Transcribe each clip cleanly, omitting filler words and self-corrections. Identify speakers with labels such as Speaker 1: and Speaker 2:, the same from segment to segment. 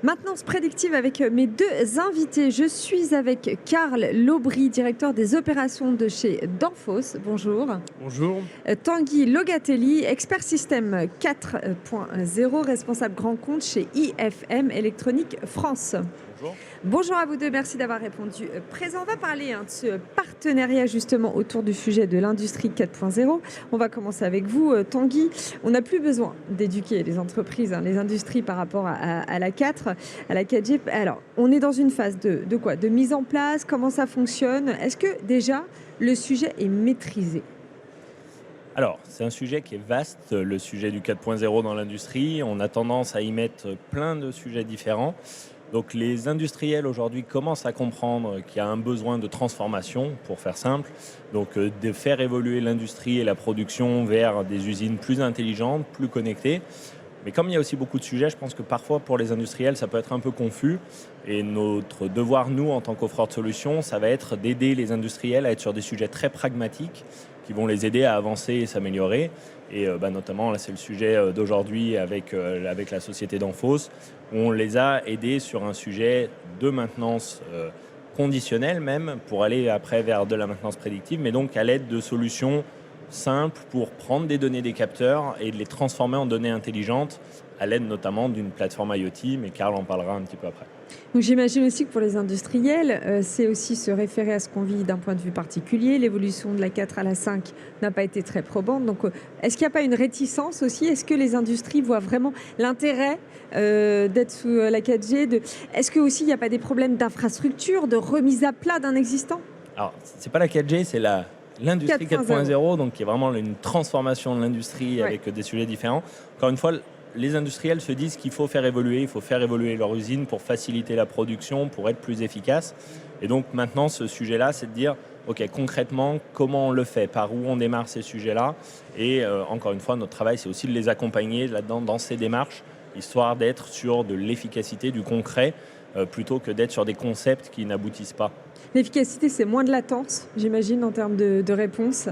Speaker 1: Maintenance prédictive avec mes deux invités. Je suis avec Karl Laubry, directeur des opérations de chez Danfoss. Bonjour.
Speaker 2: Bonjour.
Speaker 1: Tanguy Logatelli, expert système 4.0, responsable grand compte chez IFM Électronique France.
Speaker 2: Bonjour.
Speaker 1: Bonjour à vous deux, merci d'avoir répondu présent. On va parler de ce partenariat justement autour du sujet de l'industrie 4.0. On va commencer avec vous, Tanguy. On n'a plus besoin d'éduquer les entreprises, les industries par rapport à la 4, à la 4G. Alors, on est dans une phase de quoi? De mise en place, comment ça fonctionne? Est-ce que déjà le sujet est maîtrisé?
Speaker 2: Alors, c'est un sujet qui est vaste, le sujet du 4.0 dans l'industrie. On a tendance à y mettre plein de sujets différents. Donc les industriels aujourd'hui commencent à comprendre qu'il y a un besoin de transformation, pour faire simple, donc de faire évoluer l'industrie et la production vers des usines plus intelligentes, plus connectées. Mais comme il y a aussi beaucoup de sujets, je pense que parfois pour les industriels, ça peut être un peu confus. Et notre devoir, nous, en tant qu'offreur de solutions, ça va être d'aider les industriels à être sur des sujets très pragmatiques qui vont les aider à avancer et s'améliorer. Et notamment, là, c'est le sujet d'aujourd'hui avec la société Danfoss. On les a aidés sur un sujet de maintenance conditionnelle même, pour aller après vers de la maintenance prédictive, mais donc à l'aide de solutions simples pour prendre des données des capteurs et de les transformer en données intelligentes, à l'aide notamment d'une plateforme IoT, mais Karl en parlera un petit peu après.
Speaker 1: Donc j'imagine aussi que pour les industriels, c'est aussi se référer à ce qu'on vit d'un point de vue particulier. L'évolution de la 4 à la 5 n'a pas été très probante. Donc est-ce qu'il n'y a pas une réticence aussi? Est-ce que les industries voient vraiment l'intérêt d'être sous la 4G? Est-ce que aussi il n'y a pas des problèmes d'infrastructure, de remise à plat d'un existant?
Speaker 2: Alors, c'est pas la 4G, c'est l'industrie 4.0, donc qui est vraiment une transformation de l'industrie avec des sujets différents. Encore une fois, les industriels se disent qu'il faut faire évoluer, il faut faire évoluer leur usine pour faciliter la production, pour être plus efficace. Et donc maintenant, ce sujet-là, c'est de dire, OK, concrètement, comment on le fait, par où on démarre ces sujets-là. Et encore une fois, notre travail, c'est aussi de les accompagner là-dedans, dans ces démarches, histoire d'être sur de l'efficacité, du concret, plutôt que d'être sur des concepts qui n'aboutissent pas.
Speaker 1: L'efficacité, c'est moins de latence, j'imagine, en termes de réponse.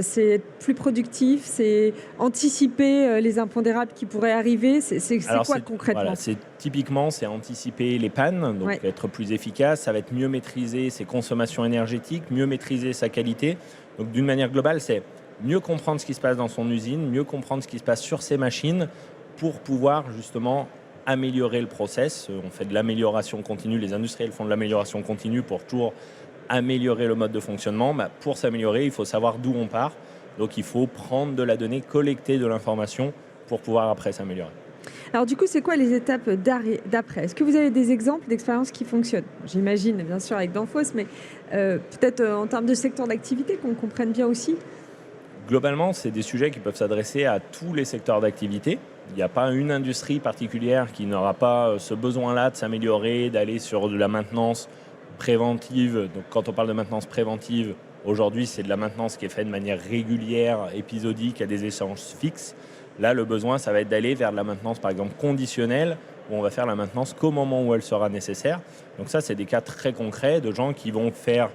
Speaker 1: C'est être plus productif, c'est anticiper les impondérables qui pourraient arriver. C'est quoi concrètement?
Speaker 2: Voilà, typiquement, c'est anticiper les pannes, donc être plus efficace. Ça va être mieux maîtriser ses consommations énergétiques, mieux maîtriser sa qualité. Donc d'une manière globale, c'est mieux comprendre ce qui se passe dans son usine, mieux comprendre ce qui se passe sur ses machines pour pouvoir justement améliorer le process. On fait de l'amélioration continue, les industriels font de l'amélioration continue pour toujours améliorer le mode de fonctionnement. Pour s'améliorer, il faut savoir d'où on part. Donc il faut prendre de la donnée, collecter de l'information pour pouvoir après s'améliorer.
Speaker 1: Alors du coup, c'est quoi les étapes d'après? Est-ce que vous avez des exemples d'expériences qui fonctionnent? J'imagine, bien sûr, avec Danfoss, mais peut-être en termes de secteur d'activité, qu'on comprenne bien aussi.
Speaker 2: Globalement, c'est des sujets qui peuvent s'adresser à tous les secteurs d'activité. Il n'y a pas une industrie particulière qui n'aura pas ce besoin-là de s'améliorer, d'aller sur de la maintenance préventive. Donc quand on parle de maintenance préventive, aujourd'hui, c'est de la maintenance qui est faite de manière régulière, épisodique, à des échéances fixes. Là, le besoin, ça va être d'aller vers de la maintenance, par exemple, conditionnelle, où on va faire la maintenance qu'au moment où elle sera nécessaire. Donc ça, c'est des cas très concrets de gens qui vont faire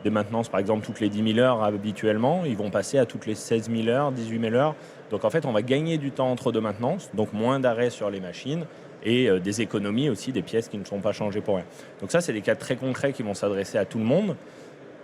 Speaker 2: des maintenances, par exemple, toutes les 10 000 heures habituellement. Ils vont passer à toutes les 16 000 heures, 18 000 heures. Donc en fait, on va gagner du temps entre deux maintenances, donc moins d'arrêts sur les machines et des économies aussi, des pièces qui ne sont pas changées pour rien. Donc ça, c'est des cas très concrets qui vont s'adresser à tout le monde.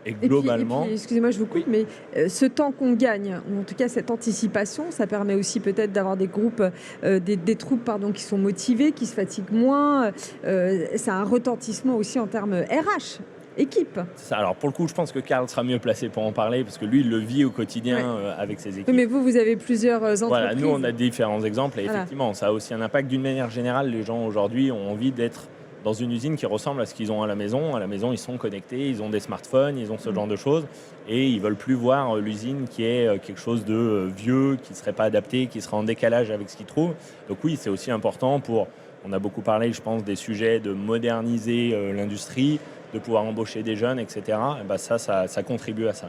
Speaker 2: Et globalement...
Speaker 1: Et puis, excusez-moi, je vous coupe, mais ce temps qu'on gagne, ou en tout cas cette anticipation, ça permet aussi peut-être d'avoir des groupes, des troupes qui sont motivées, qui se fatiguent moins. Ça a un retentissement aussi en termes RH. Équipe.
Speaker 2: Alors pour le coup, je pense que Karl sera mieux placé pour en parler parce que lui, il le vit au quotidien avec ses équipes.
Speaker 1: Oui, mais vous avez plusieurs entreprises.
Speaker 2: Voilà, nous, on a différents exemples et effectivement, ça a aussi un impact. D'une manière générale, les gens aujourd'hui ont envie d'être dans une usine qui ressemble à ce qu'ils ont à la maison. À la maison, ils sont connectés, ils ont des smartphones, ils ont ce genre de choses et ils veulent plus voir l'usine qui est quelque chose de vieux, qui ne serait pas adapté, qui serait en décalage avec ce qu'ils trouvent. Donc oui, c'est aussi important pour... On a beaucoup parlé, je pense, des sujets de moderniser l'industrie, de pouvoir embaucher des jeunes, etc. Et ça contribue à ça.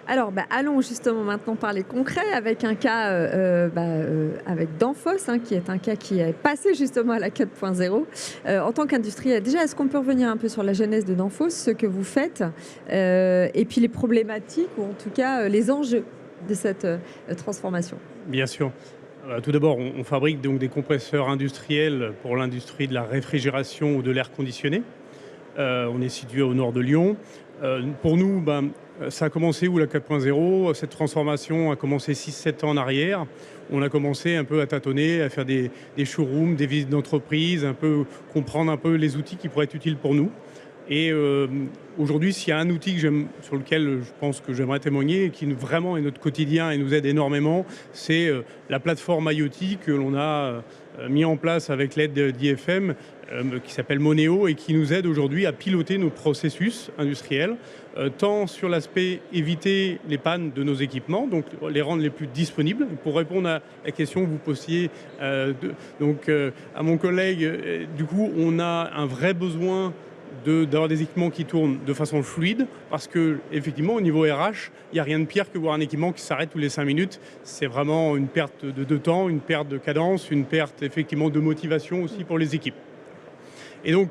Speaker 1: Alors, allons justement maintenant parler concret avec un cas avec Danfoss, qui est un cas qui est passé justement à la 4.0. En tant qu'industriel, déjà, est-ce qu'on peut revenir un peu sur la genèse de Danfoss, ce que vous faites, et puis les problématiques, ou en tout cas les enjeux de cette transformation?
Speaker 3: Bien sûr. Tout d'abord, on fabrique donc des compresseurs industriels pour l'industrie de la réfrigération ou de l'air conditionné. On est situé au nord de Lyon. Pour nous, ça a commencé où la 4.0? Cette transformation a commencé 6-7 ans en arrière. On a commencé un peu à tâtonner, à faire des showrooms, des visites d'entreprise, un peu comprendre un peu les outils qui pourraient être utiles pour nous. Et aujourd'hui, s'il y a un outil sur lequel je pense que j'aimerais témoigner et qui vraiment est notre quotidien et nous aide énormément, c'est la plateforme IoT que l'on a mis en place avec l'aide d'IFM, qui s'appelle Moneo et qui nous aide aujourd'hui à piloter nos processus industriels, tant sur l'aspect éviter les pannes de nos équipements, donc les rendre les plus disponibles. Pour répondre à la question que vous posiez à mon collègue, du coup, on a un vrai besoin d'avoir des équipements qui tournent de façon fluide, parce que effectivement au niveau RH, il n'y a rien de pire que voir un équipement qui s'arrête tous les 5 minutes. C'est vraiment une perte de temps, une perte de cadence, une perte effectivement de motivation aussi pour les équipes. Et donc,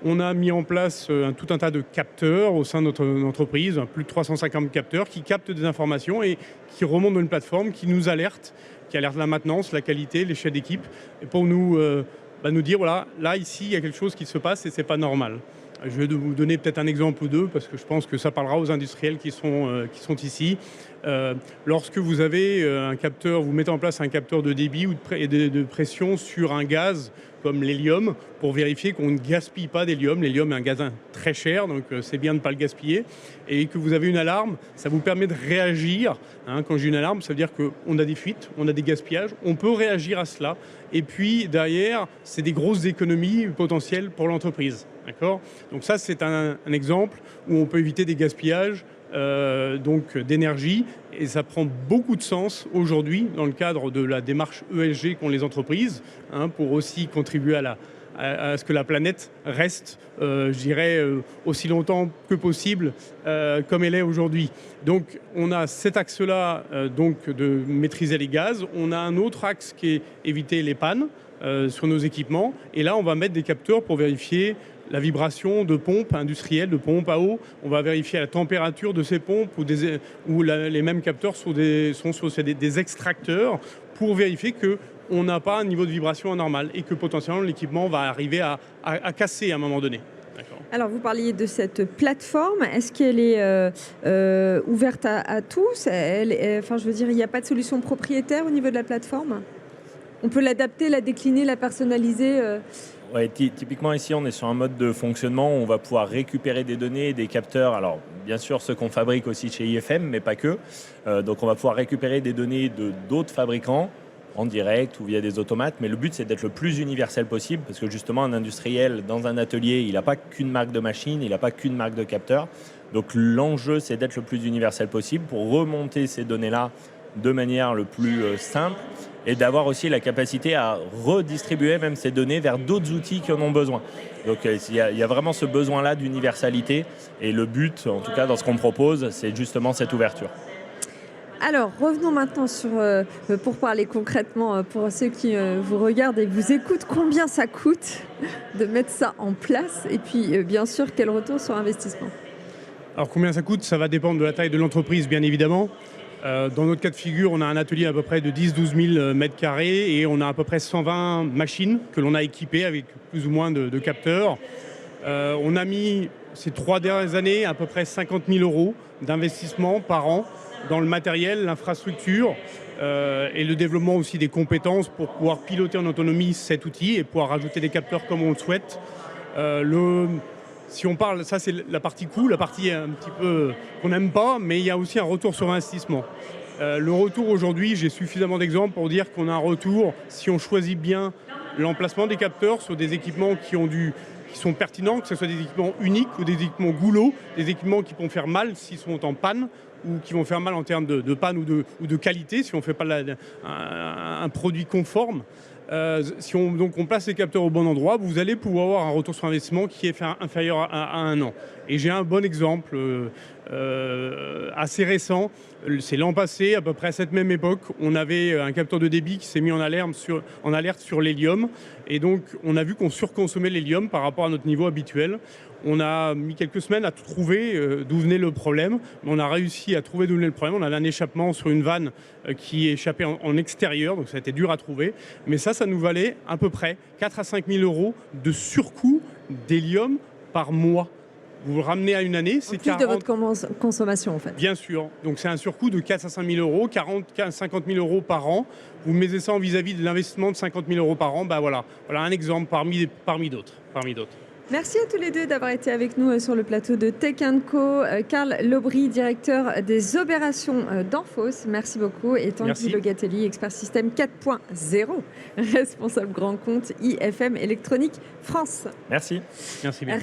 Speaker 3: on a mis en place tout un tas de capteurs au sein de notre entreprise, plus de 350 capteurs qui captent des informations et qui remontent dans une plateforme qui nous alerte, qui alerte la maintenance, la qualité, les chefs d'équipe, et pour nous dire, voilà, là, ici, il y a quelque chose qui se passe et c'est pas normal. Je vais vous donner peut-être un exemple ou deux, parce que je pense que ça parlera aux industriels qui sont ici. Lorsque vous avez un capteur, vous mettez en place un capteur de débit ou de pression sur un gaz comme l'hélium, pour vérifier qu'on ne gaspille pas d'hélium. L'hélium est un gaz très cher, donc c'est bien de ne pas le gaspiller. Et que vous avez une alarme, ça vous permet de réagir. Quand j'ai une alarme, ça veut dire qu'on a des fuites, on a des gaspillages, on peut réagir à cela. Et puis derrière, c'est des grosses économies potentielles pour l'entreprise. D'accord ? Donc ça, c'est un exemple où on peut éviter des gaspillages d'énergie, et ça prend beaucoup de sens aujourd'hui dans le cadre de la démarche ESG qu'ont les entreprises, pour aussi contribuer à ce que la planète reste, aussi longtemps que possible comme elle est aujourd'hui. Donc on a cet axe-là de maîtriser les gaz. On a un autre axe qui est éviter les pannes sur nos équipements, et là on va mettre des capteurs pour vérifier la vibration de pompes industrielles, de pompes à eau. On va vérifier la température de ces pompes les mêmes capteurs sont sur des extracteurs pour vérifier qu'on n'a pas un niveau de vibration anormal et que potentiellement l'équipement va arriver à casser à un moment donné.
Speaker 1: Alors, vous parliez de cette plateforme. Est-ce qu'elle est ouverte à tous? Il n'y a pas de solution propriétaire au niveau de la plateforme? On peut l'adapter, la décliner, la personnaliser
Speaker 2: Ouais, typiquement ici, on est sur un mode de fonctionnement où on va pouvoir récupérer des données, des capteurs. Alors, bien sûr, ceux qu'on fabrique aussi chez IFM, mais pas que. Donc, on va pouvoir récupérer des données d'autres fabricants en direct ou via des automates. Mais le but, c'est d'être le plus universel possible, parce que justement, un industriel dans un atelier, il n'a pas qu'une marque de machine, il n'a pas qu'une marque de capteur. Donc, l'enjeu, c'est d'être le plus universel possible pour remonter ces données-là de manière le plus simple, et d'avoir aussi la capacité à redistribuer même ces données vers d'autres outils qui en ont besoin. Donc il y a vraiment ce besoin-là d'universalité, et le but, en tout cas dans ce qu'on propose, c'est justement cette ouverture.
Speaker 1: Alors, revenons maintenant pour parler concrètement, pour ceux qui vous regardent et vous écoutent, combien ça coûte de mettre ça en place, et puis bien sûr, quel retour sur investissement?
Speaker 3: Alors combien ça coûte? Ça va dépendre de la taille de l'entreprise, bien évidemment. Dans notre cas de figure, on a un atelier à peu près de 10-12 000 mètres carrés et on a à peu près 120 machines que l'on a équipées avec plus ou moins de capteurs. On a mis ces 3 dernières années à peu près 50 000 € d'investissement par an dans le matériel, l'infrastructure et le développement aussi des compétences pour pouvoir piloter en autonomie cet outil et pouvoir rajouter des capteurs comme on le souhaite. Si on parle, ça c'est la partie coût, la partie un petit peu qu'on n'aime pas, mais il y a aussi un retour sur investissement. Le retour aujourd'hui, j'ai suffisamment d'exemples pour dire qu'on a un retour, si on choisit bien l'emplacement des capteurs sur des équipements qui sont pertinents, que ce soit des équipements uniques ou des équipements goulots, des équipements qui vont faire mal s'ils sont en panne, ou qui vont faire mal en termes de panne ou de qualité, si on ne fait pas un produit conforme. Si on place les capteurs au bon endroit, vous allez pouvoir avoir un retour sur investissement qui est inférieur à 1 an. Et j'ai un bon exemple assez récent. C'est l'an passé, à peu près à cette même époque, on avait un capteur de débit qui s'est mis en alerte sur l'hélium. Et donc, on a vu qu'on surconsommait l'hélium par rapport à notre niveau habituel. On a mis quelques semaines à trouver d'où venait le problème. Mais on a réussi à trouver d'où venait le problème. On avait un échappement sur une vanne qui échappait en extérieur, donc ça a été dur à trouver. Mais ça nous valait à peu près 4 à 5 000 euros de surcoût d'hélium par mois. Vous le ramenez à une année, c'est 40...
Speaker 1: de votre consommation, en fait.
Speaker 3: Bien sûr. Donc, c'est un surcoût de 4 à 5 000 euros, 40 à 50 000 euros par an. Vous mettez ça en vis-à-vis de l'investissement de 50 000 euros par an. Voilà un exemple parmi d'autres.
Speaker 1: Merci à tous les deux d'avoir été avec nous sur le plateau de Tech Co. Carl Lobry, directeur des opérations d'Enphos. Merci beaucoup. Et Tanguy Logatelli, expert système 4.0, responsable grand compte IFM Électronique France.
Speaker 2: Merci.
Speaker 3: Merci bien.